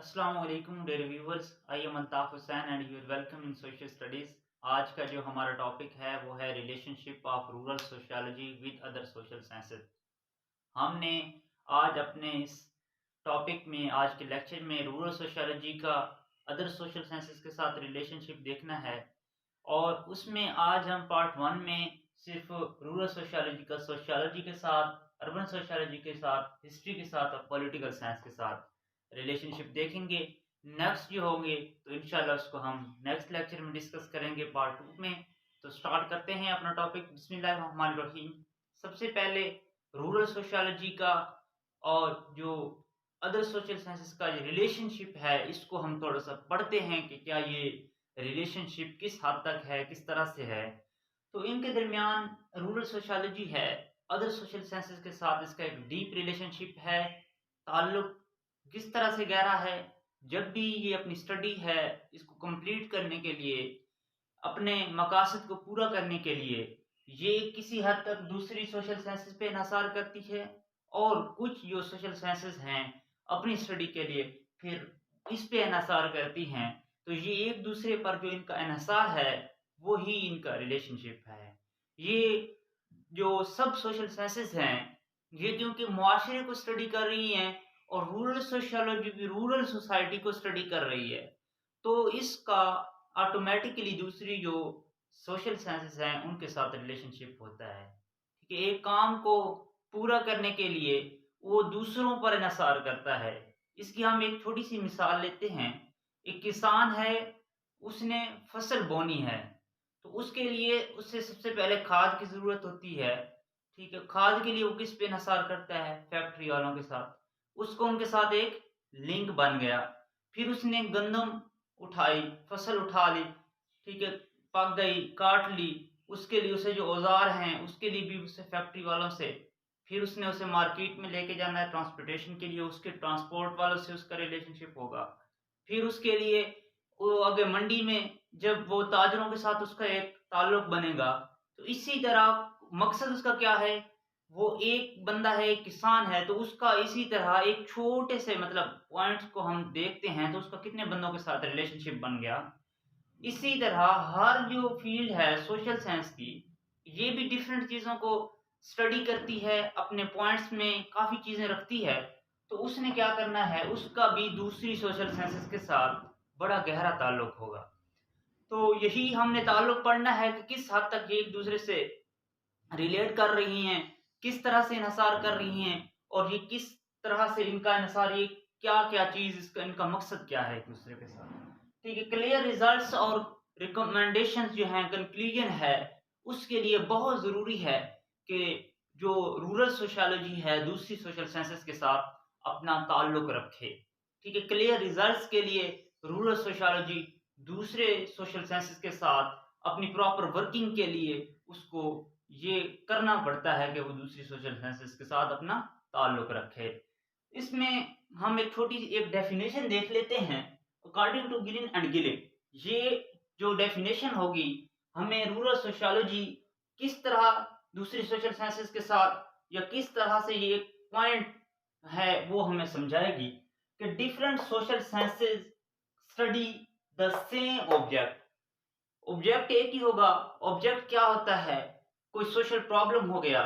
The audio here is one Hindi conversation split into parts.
अस्सलाम वालेकुम dear viewers. I am Altaf Hussain and you are welcome in social studies. आज का जो हमारा टॉपिक है वो है relationship of rural sociology with other social sciences. हमने आज अपने इस टॉपिक में, आज के लेक्चर में, रूरल सोशियोलॉजी का अदर सोशल साइंसेज के साथ रिलेशनशिप देखना है। और उसमें आज हम पार्ट वन में सिर्फ रूरल सोशियोलॉजी का सोशियोलॉजी के साथ, अर्बन सोशियोलॉजी के साथ, हिस्ट्री के साथ और पॉलिटिकल साइंस के साथ रिलेशनशिप देखेंगे। नेक्स्ट जो होंगे तो इंशाल्लाह उसको हम नेक्स्ट लेक्चर में डिस्कस करेंगे पार्ट टू में। तो स्टार्ट करते हैं अपना टॉपिक। बिस्मिल्लाहिर्रहमानिर्रहीम। सबसे पहले रूरल सोशियोलॉजी का और जो अदर सोशल साइंसेस का ये रिलेशनशिप है, इसको हम थोड़ा सा पढ़ते हैं कि क्या ये रिलेशनशिप किस हद तक है, किस तरह से है। तो इनके दरमियान रूरल सोशियोलॉजी है, अदर सोशल साइंसेस के साथ इसका एक डीप रिलेशनशिप है। ताल्लुक किस तरह से गहरा है, जब भी ये अपनी स्टडी है इसको कंप्लीट करने के लिए, अपने मकासद को पूरा करने के लिए, ये किसी हद तक दूसरी सोशल साइंसेस पे इन्हसार करती है। और कुछ जो सोशल साइंसेस हैं अपनी स्टडी के लिए फिर इस पे इन्हसार करती हैं। तो ये एक दूसरे पर जो इनका इन्हसार है वो ही इनका रिलेशनशिप है। ये जो सब सोशल साइंसेस हैं, ये क्योंकि मुआशरे को स्टडी कर रही हैं और रूरल सोशियोलॉजी भी रूरल सोसाइटी को स्टडी कर रही है, तो इसका ऑटोमेटिकली दूसरी जो सोशल साइंसेस हैं उनके साथ रिलेशनशिप होता है। ठीक है, एक काम को पूरा करने के लिए वो दूसरों पर इन्हसार करता है। इसकी हम एक छोटी सी मिसाल लेते हैं। एक किसान है, उसने फसल बोनी है, तो उसके लिए उससे सबसे पहले खाद की जरूरत होती है। ठीक है, खाद के लिए वो किस पे इन्हसार करता है? फैक्ट्री वालों के साथ। उसको उनके साथ एक लिंक बन गया। फिर उसने गंदम उठाई, फसल उठा ली, ठीक है, पक गई, काट ली। उसके लिए उसे जो औजार हैं उसके लिए भी उसे फैक्ट्री वालों से, फिर उसने उसे मार्केट में लेके जाना है ट्रांसपोर्टेशन के लिए, उसके ट्रांसपोर्ट वालों से उसका रिलेशनशिप होगा। फिर उसके लिए वो आगे मंडी में जब वो ताजरों के साथ उसका एक ताल्लुक बनेगा। तो इसी तरह मकसद उसका क्या है? वो एक बंदा है, एक किसान है, तो उसका इसी तरह एक छोटे से मतलब पॉइंट्स को हम देखते हैं तो उसका कितने बंदों के साथ रिलेशनशिप बन गया। इसी तरह हर जो फील्ड है सोशल साइंस की, ये भी डिफरेंट चीज़ों को स्टडी करती है, अपने पॉइंट्स में काफ़ी चीज़ें रखती है। तो उसने क्या करना है, उसका भी दूसरी सोशल साइंसेस के साथ बड़ा गहरा ताल्लुक होगा। तो यही हमने ताल्लुक पढ़ना है कि किस हद तक ये एक-दूसरे से रिलेट कर रही हैं, किस तरह से इन्हसार कर रही हैं और ये किस तरह से इनका इन्हसार, ये क्या-क्या चीज़, इसका इनका मकसद क्या है एक-दूसरे के साथ। ठीक है, क्लियर रिजल्ट्स और रिकमेंडेशंस जो हैं, कंक्लूजन है, उसके लिए बहुत ज़रूरी है कि जो रूरल सोशियोलॉजी है दूसरी सोशल साइंसेस के साथ अपना ताल्लुक रखे। ठीक है, क्लियर रिजल्ट्स के लिए रूरल सोशियोलॉजी दूसरे सोशल साइंसेस के साथ अपनी प्रॉपर वर्किंग के लिए उसको ये करना पड़ता है कि वो दूसरी सोशल साइंसेस के साथ अपना ताल्लुक रखे। इसमें हम एक छोटी सी एक डेफिनेशन देख लेते हैं। According to Gillin and Gillin, ये जो डेफिनेशन होगी हमें रूरल सोशियोलॉजी किस तरह दूसरी सोशल साइंसेस के साथ या किस तरह से ये एक पॉइंट है वो हमें समझाएगी कि different social sciences study the same object. Object एक ही होगा। ऑब्जेक्ट क्या होता है? कोई सोशल प्रॉब्लम हो गया,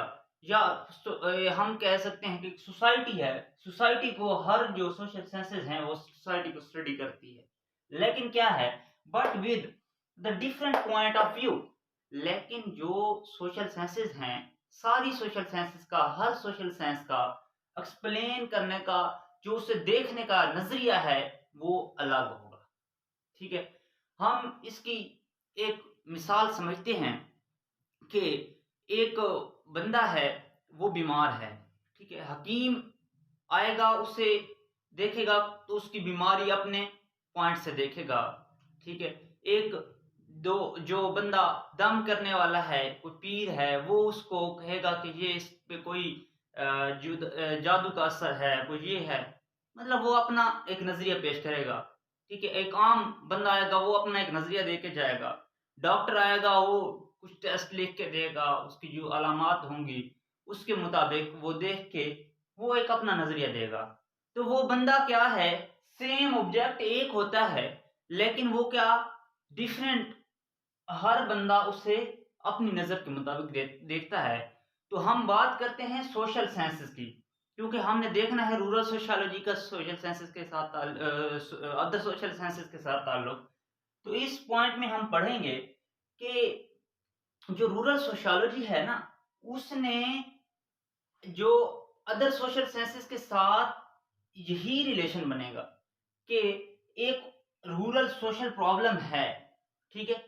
या हम कह सकते हैं कि सोसाइटी है, सोसाइटी को हर जो सोशल साइंसेज हैं वो सोसाइटी को स्टडी करती है। लेकिन क्या है, but with the different point of view. लेकिन जो सोशल साइंसेज हैं, सारी सोशल साइंसेज का, हर सोशल साइंस का एक्सप्लेन करने का, जो उसे देखने का नजरिया है वो अलग होगा। ठीक है, हम इसकी एक मिसाल समझते हैं कि एक बंदा है, वो बीमार है। ठीक है, हकीम आएगा, उसे देखेगा तो उसकी बीमारी अपने पॉइंट से देखेगा। ठीक है, एक दो जो बंदा दम करने वाला है, कोई पीर है, वो उसको कहेगा कि ये इस पे कोई जादू का असर है, कोई ये है। मतलब वो अपना एक नजरिया पेश करेगा। ठीक है, एक आम बंदा आएगा, वो अपना एक नजरिया दे के जाएगा। डॉक्टर आएगा, वो कुछ टेस्ट लिख के देगा, उसकी जो अलामात होंगी उसके मुताबिक वो देख के वो एक अपना नजरिया देगा। तो वो बंदा क्या है, सेम ऑब्जेक्ट एक होता है, लेकिन वो क्या डिफरेंट, हर बंदा उसे अपनी नज़र के मुताबिक देखता है। तो हम बात करते हैं सोशल साइंसेज़ की, क्योंकि हमने देखना है रूरल सोशियोलॉजी का सोशल साइंसेज़ के साथ अदर सोशल साइंसेज़ के साथ ताल्लुक। तो इस पॉइंट में हम पढ़ेंगे कि जो रूरल सोशियोलॉजी है ना, उसने जो अदर सोशल साइंसेज़ के साथ यही रिलेशन बनेगा कि एक रूरल सोशल प्रॉब्लम है, ठीक है?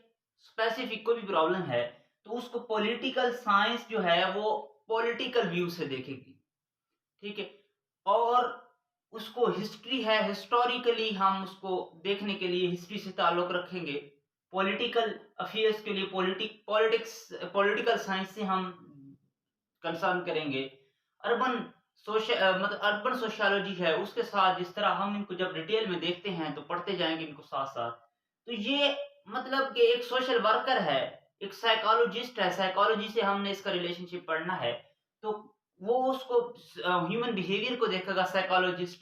स्पेसिफिक कोई भी प्रॉब्लम है, तो उसको पॉलिटिकल साइंस जो है वो पॉलिटिकल व्यू से देखेगी, ठीक है? और उसको हिस्ट्री है, हिस्टोरिकली हम उसको देखने के लिए हिस्ट्री से ताल्लुक रखेंगे। पॉलिटिकल अफेयर्स के लिए पॉलिटिकल साइंस से हम कंसर्न करेंगे। मतलब अर्बन सोशियोलॉजी है, उसके साथ जिस तरह हम इनको जब डिटेल में देखते हैं तो पढ़ते जाएँगे इनको साथ-साथ। तो ये मतलब कि एक सोशल वर्कर है, एक साइकोलॉजिस्ट है, साइकोलॉजी से हमने इसका रिलेशनशिप पढ़ना है। तो वो उसको ह्यूमन बिहेवियर को देखेगा साइकोलॉजिस्ट,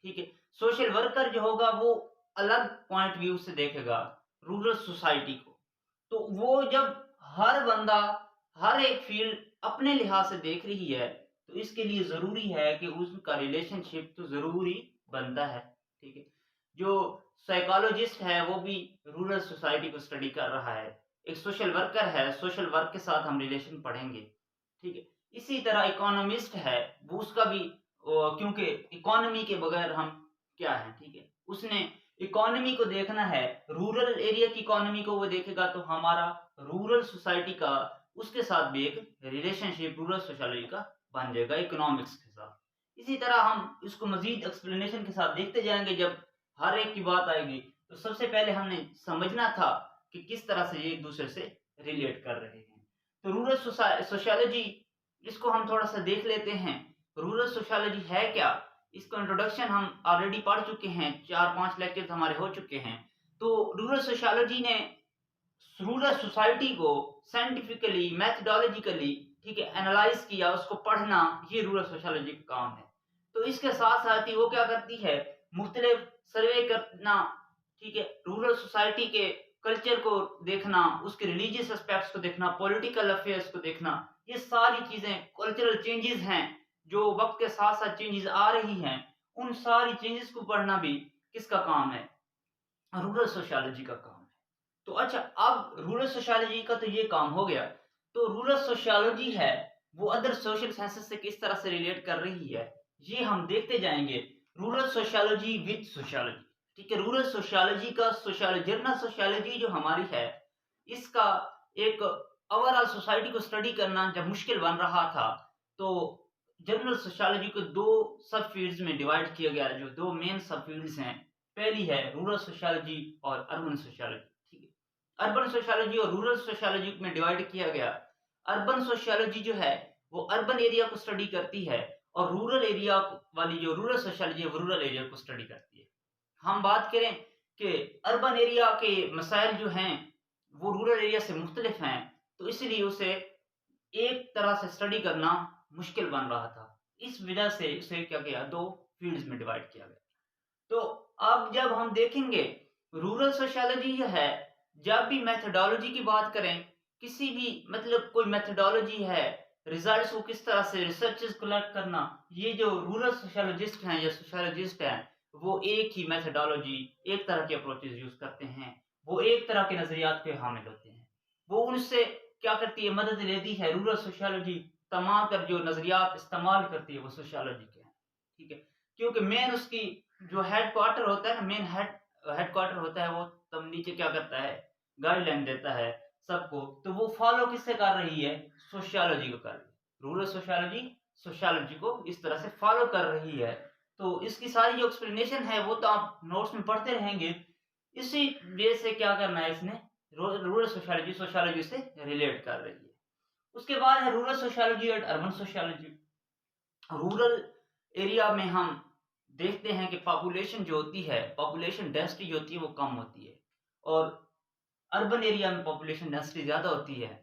ठीक है? सोशल वर्कर जो होगा वो अलग पॉइंट व्यू से देखेगा रूरल सोसाइटी को। तो वो जब हर बंदा हर एक फील्ड अपने लिहाज से देख रही है, तो इसके लिए ज़रूरी है कि उसका रिलेशनशिप तो ज़रूरी बनता है, ठीक है? जो साइकोलॉजिस्ट है वो भी रूरल सोसाइटी को स्टडी कर रहा है। एक सोशल वर्कर है, सोशल वर्क के साथ हम रिलेशन पढ़ेंगे, ठीक है? इसी तरह इकोनॉमिस्ट है, वो उसका भी क्योंकि इकोनॉमी के बगैर हम क्या हैं, ठीक है? उसने इकोनॉमी को देखना है, रूरल एरिया की इकोनॉमी को वो देखेगा तो हमारा रूरल सोसाइटी का उसके साथ भी एक रिलेशनशिप रूरल सोशियोलॉजी का बन जाएगा इकोनॉमिक्स के साथ। इसी तरह हम इसको मज़ीद एक्सप्लेनेशन के साथ देखते जाएँगे जब हर एक की बात आएगी। तो सबसे पहले हमने समझना था कि किस तरह से ये एक-दूसरे से रिलेट कर रहे हैं। तो रूरल सोशियोलॉजी इसको हम थोड़ा-सा देख लेते हैं। रूरल सोशियोलॉजी है क्या? इसका इंट्रोडक्शन हम ऑलरेडी पढ़ चुके हैं, 4-5 लेक्चर्स हमारे हो चुके हैं। तो रूरल सोशियोलॉजी ने रूरल सोसाइटी को साइंटिफिकली, मेथोडोलॉजिकली, ठीक है, एनालाइज़ किया, उसको पढ़ना, ये रूरल सोशियोलॉजी का काम है। तो इसके साथ-साथ ही वो क्या करती है, मुख्तलिफ सर्वे करना, ठीक है, रूरल सोसाइटी के कल्चर को देखना, उसके रिलीजियस एस्पेक्ट्स को देखना, पॉलिटिकल अफेयर्स को देखना, ये सारी चीज़ें कल्चरल चेंजेज़ हैं, जो वक़्त के साथ-साथ चेंजेज़ आ रही हैं, उन सारी चेंजेज़ को पढ़ना भी किसका काम है? रूरल सोशियोलॉजी का काम है। तो अच्छा, अब रूरल सोशियोलॉजी का तो ये काम हो गया। तो रूरल सोशियोलॉजी है, वो अदर सोशल साइंसेज़ से किस तरह से रिलेट कर रही है, ये हम देखते जाएँगे। रूरल सोशियोलॉजी विद सोशियोलॉजी, ठीक है? रूरल सोशियोलॉजी का जनरल सोशियोलॉजी जो हमारी है, इसका एक ओवरऑल सोसाइटी को स्टडी करना जब मुश्किल बन रहा था, तो जनरल सोशियोलॉजी को 2 सब फील्ड्स में डिवाइड किया गया, जो 2 मेन सब फील्ड्स हैं। पहली है रूरल सोशियोलॉजी और अर्बन सोशियोलॉजी, ठीक है? अर्बन सोशियोलॉजी और रूरल सोशियोलॉजी में डिवाइड किया गया। अर्बन सोशियोलॉजी जो है, वो अर्बन एरिया को स्टडी करती है और रूरल एरिया वाली जो रूरल सोशियोलॉजी है, वो रूरल एरिया को स्टडी करती है। हम बात करें कि अर्बन एरिया के मसाइल जो हैं, वो रूरल एरिया से मुख्तलिफ हैं, तो इसलिए उसे एक तरह से स्टडी करना मुश्किल बन रहा था। इस वजह से इसे क्या किया, 2 फील्ड्स में डिवाइड किया गया। तो अब जब हम देखेंगे रूरल सोशियोलॉजी जो है, जब भी मेथोडोलॉजी की बात करें, किसी भी मतलब कोई मेथोडोलॉजी है, रिजल्ट्स को किस तरह से रिसर्चेस कलेक्ट करना, ये जो रूरल सोशियोलॉजिस्ट हैं या सोशियोलॉजिस्ट हैं, वो एक ही मेथोडोलॉजी, एक तरह के अप्रोचेस यूज करते हैं, वो एक तरह के नजरियात पे हामिल होते हैं। वो उनसे क्या करती है, मदद लेती है रूरल सोशियोलॉजी, तमाम तर जो नजरियात इस्तेमाल करती है वो सोशियोलॉजी के हैं, ठीक है? क्योंकि मेन उसकी जो हेडक्वार्टर होता है ना, मेन हेडक्वार्टर होता है, वो तब नीचे क्या करता है, गाइडलाइन देता है सबको, तो वो फॉलो किससे कर रही है, सोशियोलॉजी को कर रही है। रूरल सोशियोलॉजी सोशियोलॉजी को इस तरह से फॉलो कर रही है। तो इसकी सारी जो एक्सप्लेनेशन है वो तो आप नोट्स में पढ़ते रहेंगे। इसी बेस से क्या करना है इसने, रूरल सोशियोलॉजी सोशियोलॉजी से रिलेट कर रही है। उसके बाद है rural sociology and urban sociology. Rural area में हम देखते हैं कि पॉपुलेशन जो होती है, पॉपुलेशन डेंसिटी जो होती है वो कम होती है, और अर्बन एरिया में पॉपुलेशन डेंसिटी ज़्यादा होती है।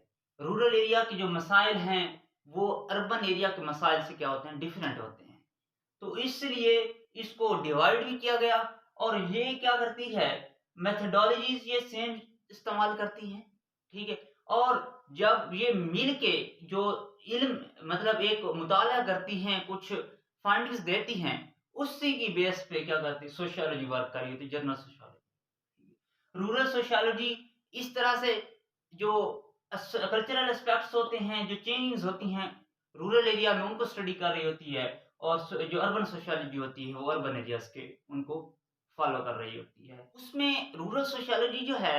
रूरल एरिया के जो मसाइल हैं, वो अर्बन एरिया के मसाइल से क्या होते हैं, डिफरेंट होते हैं। तो इसलिए इसको डिवाइड भी किया गया और ये क्या करती है, मेथडोलॉजीज ये सेम इस्तेमाल करती हैं, ठीक है। और जब ये मिल के जो इल्म मतलब एक मुताला करती हैं, कुछ फाइंडिंग्स देती हैं, उसी की बेस पे क्या करती है, सोशियोलॉजी वर्क कर रही होती है, जनरल सोशियोलॉजी। रूरल सोशियोलॉजी इस तरह से जो कल्चरल एस्पेक्ट्स होते हैं, जो चेंजिंग्स होती हैं रूरल एरिया में, उनको स्टडी कर रही होती है। और जो अर्बन सोशियोलॉजी होती है वो अर्बन एरियाज के उनको फॉलो कर रही होती है। उसमें रूरल सोशियोलॉजी जो है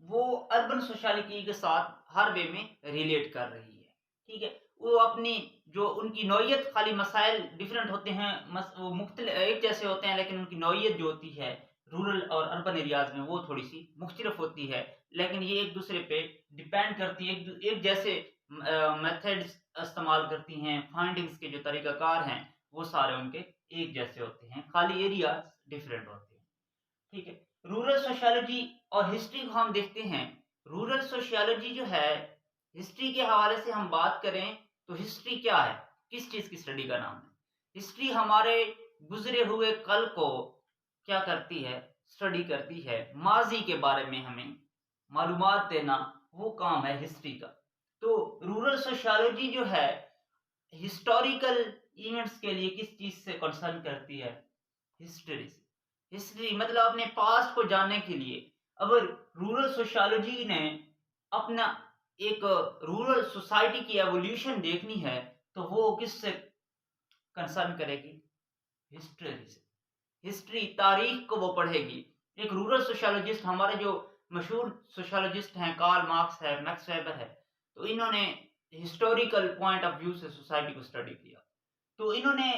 वो अर्बन सोशियोलॉजी के साथ हर वे में रिलेट कर रही है, ठीक है। वो अपनी जो उनकी नौइयत, खाली मसाइल डिफरेंट होते हैं, वो एक जैसे होते हैं, लेकिन उनकी नौइयत जो होती है रूरल और अर्बन एरियाज में वो थोड़ी सी मुख्तलिफ होती है। लेकिन ये एक दूसरे पे डिपेंड करती है, एक जैसे मेथड्स इस्तेमाल करती हैं, फाइंडिंग्स के जो तरीकाकार हैं वो सारे उनके एक जैसे होते हैं, खाली एरियाज डिफरेंट होते हैं, ठीक है। रूरल सोशियोलॉजी और हिस्ट्री को हम देखते हैं। रूरल सोशियोलॉजी जो है, हिस्ट्री के हवाले से हम बात करें तो हिस्ट्री क्या है, किस चीज की स्टडी का नाम है। हिस्ट्री हमारे गुजरे हुए कल को क्या करती है, स्टडी करती है। माजी के बारे में हमें मालूमात देना, वो काम है हिस्ट्री का। तो रूरल सोशियोलॉजी जो है हिस्टोरिकल इवेंट्स के लिए किस चीज से कंसर्न करती है, हिस्ट्री से। हिस्ट्री मतलब अपने पास्ट को जानने के लिए। अगर रूरल सोशियोलॉजी ने अपना एक रूरल सोसाइटी की एवोल्यूशन देखनी है तो वो किससे कंसर्न करेगी, हिस्ट्री से। हिस्ट्री, तारीख को वो पढ़ेगी। एक रूरल सोशियोलॉजिस्ट, हमारे जो मशहूर सोशियोलॉजिस्ट हैं, कार्ल मार्क्स है, मैक्स वेबर है, तो इन्होंने हिस्टोरिकल पॉइंट ऑफ व्यू से सोसाइटी को स्टडी किया। तो इन्होंने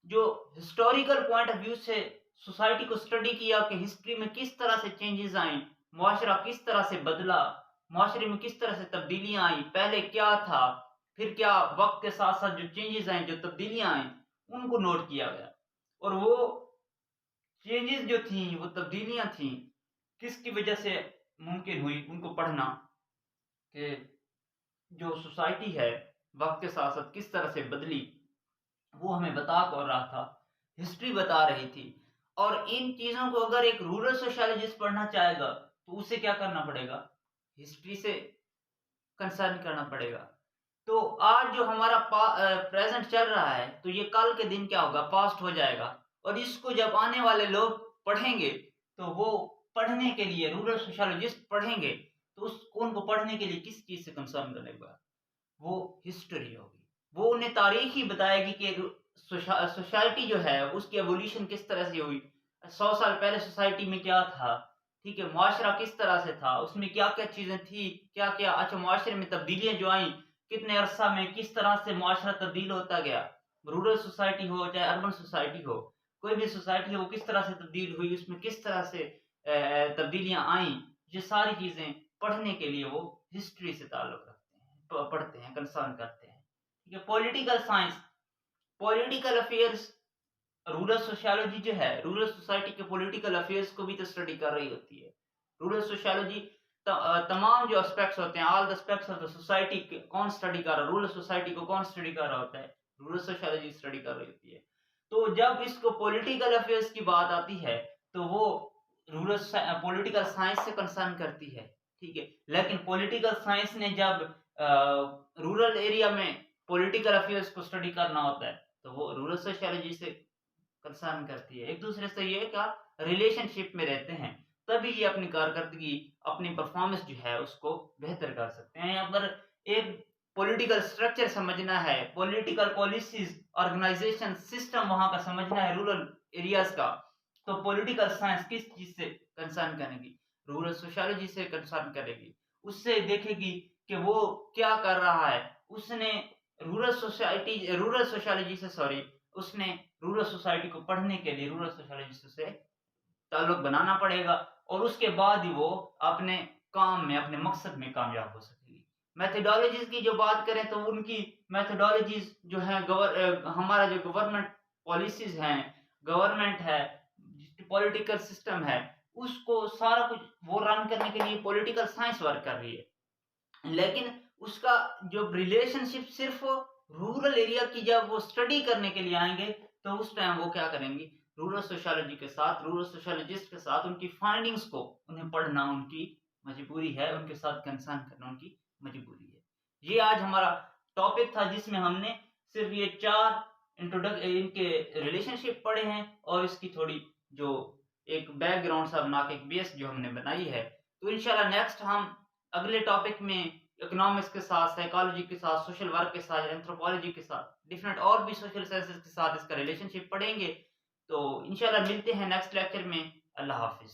जो हिस्टोरिकल पॉइंट ऑफ व्यू से सोसाइटी को स्टडी किया कि हिस्ट्री में किस तरह से चेंजेस आए, मुआशरा किस तरह से बदला, मुआशरे में किस तरह से तब्दीलियां आई, पहले क्या था, फिर क्या वक्त के साथ साथ जो चेंजेस आए, जो तब्दीलियां आई, उनको नोट किया गया। और वो चेंजेस जो थी, वो तब्दीलियां थी, किसकी वजह से मुमकिन हुई, उनको पढ़ना कि जो सोसाइटी है वक्त के साथ साथ किस तरह से बदली, वो हमें बता कौन रहा था, हिस्ट्री बता रही थी। और इन चीजों को अगर एक रूरल सोशियोलॉजिस्ट पढ़ना चाहेगा तो उसे क्या करना पड़ेगा, हिस्ट्री से कंसर्न करना पड़ेगा। तो आज जो हमारा प्रेजेंट चल रहा है, तो ये कल के दिन क्या होगा, पास्ट हो जाएगा। और इसको जब आने वाले लोग पढ़ेंगे तो वो पढ़ने के लिए, रूरल सोशियोलॉजिस्ट पढ़ेंगे तो उनको पढ़ने के लिए किस चीज से कंसर्न करेगा, वो हिस्ट्री होगी। वो उन्हें तारीख ही बताएगी कि सोसाइटी जो है उसकी एवोल्यूशन किस तरह से हुई, 100 साल पहले सोसाइटी में क्या था, ठीक है, मुआशरा किस तरह से था, उसमें क्या क्या चीजें थी, क्या क्या, अच्छा मुआशरे में तब्दीलियां जो आई, कितने अरसा में किस तरह से मुआशरा तब्दील होता गया। रूरल सोसाइटी हो चाहे अर्बन सोसाइटी हो, कोई भी सोसाइटी हो, वो किस तरह से तब्दील हुई, उसमें किस तरह से तब्दीलियां आई, ये सारी चीजें पढ़ने के लिए वो हिस्ट्री से ताल्लुक रखते हैं, पढ़ते हैं, कंसर्न करते हैं, ठीक है। Political science, political affairs, rural sociology जो है रूरल सोसाइटी के पॉलिटिकल अफेयर्स को भी तो स्टडी कर रही होती है। रूरल सोशियोलॉजी तमाम जो एस्पेक्ट्स होते हैं, all the aspects of the society कौन स्टडी कर रहा है, रूरल सोसाइटी को कौन स्टडी कर रहा होता है, रूरल सोशियोलॉजी स्टडी कर रही होती है। तो जब इसको पॉलिटिकल अफेयर्स की बात आती है तो वो रूरल पॉलिटिकल साइंस से कंसर्न करती है, ठीक है। लेकिन पॉलिटिकल साइंस ने जब रूरल एरिया में पॉलिटिकल अफेयर्स को स्टडी करना होता है तो वो रूरल सोशियोलॉजी से कंसर्न करती है। एक दूसरे से ये क्या रिलेशनशिप में रहते हैं, तभी ये अपनी कारकर्दगी, अपनी परफॉर्मेंस जो है उसको बेहतर कर सकते हैं। यहाँ पर एक पॉलिटिकल स्ट्रक्चर समझना है, पॉलिटिकल पॉलिसीज, ऑर्गेनाइजेशन सिस्टम वहां का समझना है रूरल एरियाज का, तो पॉलिटिकल साइंस किस चीज से कंसर्न करेगी, रूरल सोशियोलॉजी से कंसर्न करेगी। उससे देखेगी कि वो क्या कर रहा है, उसने रूरल सोशियोलॉजी से सॉरी उसने रूरल सोसाइटी को पढ़ने के लिए रूरल सोशियोलॉजिस्ट से ताल्लुक बनाना पड़ेगा, और उसके बाद ही वो अपने काम में, अपने मकसद में कामयाब हो सकेगी। मेथोडोलॉजीज की जो बात करें तो उनकी मेथोडोलॉजीज जो है हमारा जो गवर्नमेंट पॉलिसीज हैं, गवर्नमेंट है, पॉलिटिकल सिस्टम है, उसको सारा कुछ वो रन करने के लिए पॉलिटिकल साइंस वर्क कर रही है। लेकिन उसका जो रिलेशनशिप सिर्फ रूरल एरिया की जब वो स्टडी करने के लिए आएंगे तो उस टाइम वो क्या करेंगी, रूरल सोशियोलॉजी के साथ, रूरल सोशियोलॉजिस्ट के साथ उनकी फाइंडिंग्स को उन्हें पढ़ना उनकी मजबूरी है, उनके साथ कंसर्न करना उनकी मजबूरी है। ये आज हमारा टॉपिक था जिसमें हमने सिर्फ ये 4 इनके रिलेशनशिप पढ़े हैं और इसकी थोड़ी जो एक बैकग्राउंड सा बना के एक बेस जो हमने बनाई है। तो इंशाल्लाह नेक्स्ट हम अगले टॉपिक में इकोनॉमिक्स के साथ, साइकोलॉजी के साथ, सोशल वर्क के साथ, एंथ्रोपोलॉजी के साथ, डिफरेंट और भी सोशल साइंसेस के साथ इसका रिलेशनशिप पढ़ेंगे। तो इंशाल्लाह मिलते हैं नेक्स्ट लेक्चर में। अल्लाह हाफ़िज़।